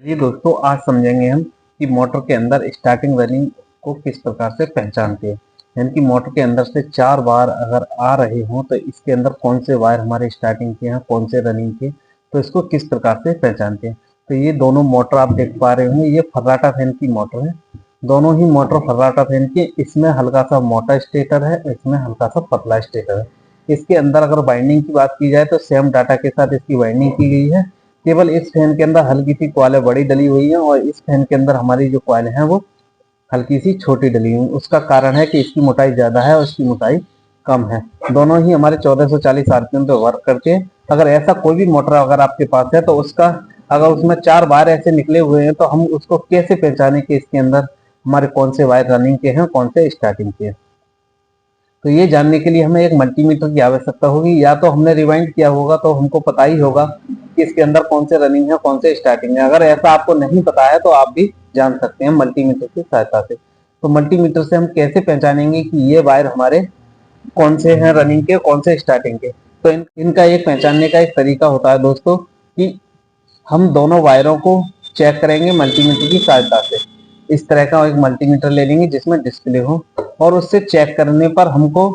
चलिए दोस्तों, आज समझेंगे हम कि मोटर के अंदर स्टार्टिंग रनिंग को किस प्रकार से पहचानते हैं। यानी कि मोटर के अंदर से 4 बार अगर आ रहे हों तो इसके अंदर कौन से वायर हमारे स्टार्टिंग के हैं, कौन से रनिंग के, तो इसको किस प्रकार से पहचानते हैं। तो ये दोनों मोटर आप देख पा रहे होंगे, ये फर्राटा फैन की मोटर है। दोनों ही मोटर फर्राटा फैन की, इसमें हल्का सा मोटा स्टेटर है, इसमें हल्का सा पतला स्टेटर है। इसके अंदर अगर बाइंडिंग की बात की जाए तो सेम डाटा के साथ इसकी बाइंडिंग की गई है। केवल इस फैन के अंदर हल्की सी कॉइलें बड़ी डली हुई है और इस फैन के अंदर हमारी जो कॉइल है वो हल्की सी छोटी डली हुई है। उसका कारण है कि इसकी मोटाई ज्यादा है और इसकी मोटाई कम है। दोनों ही हमारे 1440 आरपीएम पे वर्क करते हैं। अगर ऐसा कोई भी मोटर अगर आपके पास है तो उसका अगर उसमें 4 वायर ऐसे निकले हुए हैं तो हम उसको कैसे पहचाने कि इसके अंदर हमारे कौन से वायर रनिंग के हैं, कौन से स्टार्टिंग के हैं। तो ये जानने के लिए हमें एक मल्टीमीटर की आवश्यकता होगी। या तो हमने रिवाइंड किया होगा तो हमको पता ही होगा कि इसके अंदर कौन से रनिंग है, कौन से स्टार्टिंग है। अगर ऐसा आपको नहीं पता है तो आप भी जान सकते हैं मल्टीमीटर की सहायता से। तो मल्टीमीटर से हम कैसे पहचानेंगे कि ये वायर हमारे कौन से हैं रनिंग के, कौन से स्टार्टिंग के। तो इनका एक पहचानने का एक तरीका होता है दोस्तों कि हम दोनों वायरों को चेक करेंगे मल्टीमीटर की सहायता से। इस तरह का एक मल्टीमीटर ले लेंगे जिसमें डिस्प्ले हो और उससे चेक करने पर हमको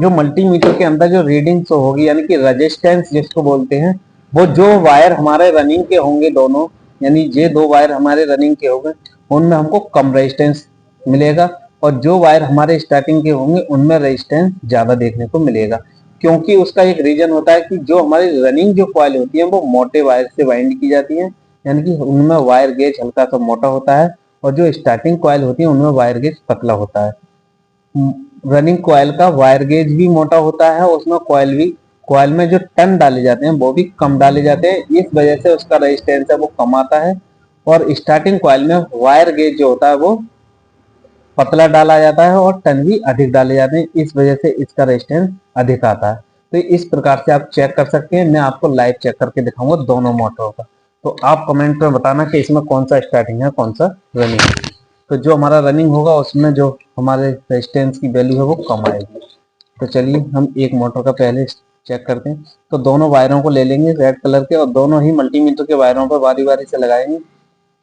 जो मल्टीमीटर के अंदर जो रीडिंग शो होगी, यानी कि रेजिस्टेंस जिसको बोलते हैं, वो जो वायर हमारे रनिंग के होंगे दोनों, यानी ये 2 वायर हमारे रनिंग के होंगे उनमें हमको कम रेजिस्टेंस मिलेगा और जो वायर हमारे स्टार्टिंग के होंगे उनमें रेजिस्टेंस ज्यादा देखने को मिलेगा। क्योंकि उसका एक रीजन होता है कि जो हमारी रनिंग जो कॉइल होती है वो मोटे वायर से बाइंड की जाती है, यानी कि उनमें वायर गेज हल्का सा मोटा होता है और जो स्टार्टिंग कॉइल होती है उनमें वायर गेज पतला होता है। रनिंग कॉइल का वायर गेज भी मोटा होता है, उसमें कॉइल में जो टर्न डाले जाते हैं वो भी कम डाले जाते हैं। इस वजह से उसका रेजिस्टेंस है वो कम आता है। और स्टार्टिंग कॉइल में वायर गेज जो होता है वो पतला डाला जाता है और टर्न भी अधिक डाले जाते हैं। इस वजह से इसका रेजिस्टेंस अधिक आता है। तो इस प्रकार से आप चेक कर सकते हैं। मैं आपको लाइव चेक करके दिखाऊंगा दोनों मोटरों का। तो आप कमेंट में बताना कि इसमें कौन सा स्टार्टिंग है, कौन सा रनिंग है। तो जो हमारा रनिंग होगा उसमें जो हमारे रेजिस्टेंस की वैल्यू है वो कम आएगी। तो चलिए हम एक मोटर का पहले चेक करते हैं। तो दोनों वायरों को ले लेंगे रेड कलर के और दोनों ही मल्टीमीटर के वायरों पर बारी बारी से लगाएंगे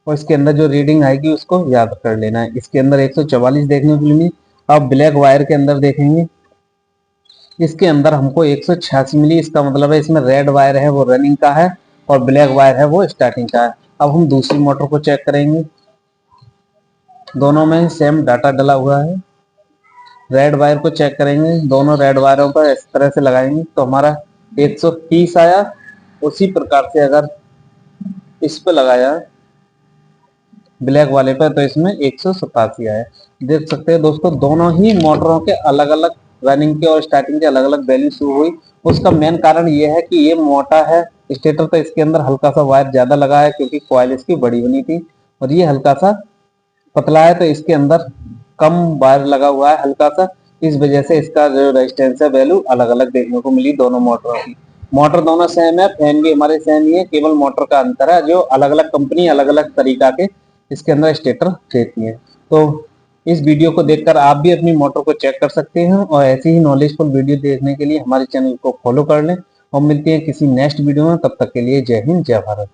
और इसके अंदर जो रीडिंग आएगी उसको याद कर लेना है। इसके अंदर 144 देखने को मिली। अब ब्लैक वायर के अंदर देखेंगे, इसके अंदर हमको 186 मिली। इसका मतलब है इसमें रेड वायर है वो रनिंग का है और ब्लैक वायर है वो स्टार्टिंग का है। अब हम दूसरी मोटर को चेक करेंगे, दोनों में सेम डाटा डला हुआ है। रेड वायर को चेक करेंगे, दोनों रेड वायरों पर इस तरह से लगाएंगे तो हमारा 130 आया। उसी प्रकार से अगर इस पे लगाया ब्लैक वाले पे तो इसमें 187 आया। देख सकते हैं दोस्तों, दोनों ही मोटरों के अलग अलग रनिंग के और स्टार्टिंग के अलग अलग वैल्यू शुरू हुई। उसका मेन कारण ये है कि ये मोटा है स्टेटर, तो इसके अंदर हल्का सा वायर ज्यादा लगा है क्योंकि कॉइल इसकी बड़ी बनी थी। और ये हल्का सा पतला है तो इसके अंदर कम वायर लगा हुआ है हल्का सा। इस वजह से इसका जो रेजिस्टेंस है वैल्यू अलग अलग देखने को मिली दोनों मोटरों की। मोटर दोनों सेम है, फैन भी हमारे सेम ही है, केवल मोटर का अंतर है जो अलग अलग कंपनी अलग अलग तरीका के इसके अंदर स्टेटर देती है। तो इस वीडियो को देखकर आप भी अपनी मोटर को चेक कर सकते हैं और ऐसी ही नॉलेजफुल वीडियो देखने के लिए हमारे चैनल को फॉलो कर लें और मिलते हैं किसी नेक्स्ट वीडियो में। तब तक के लिए जय हिंद, जय भारत।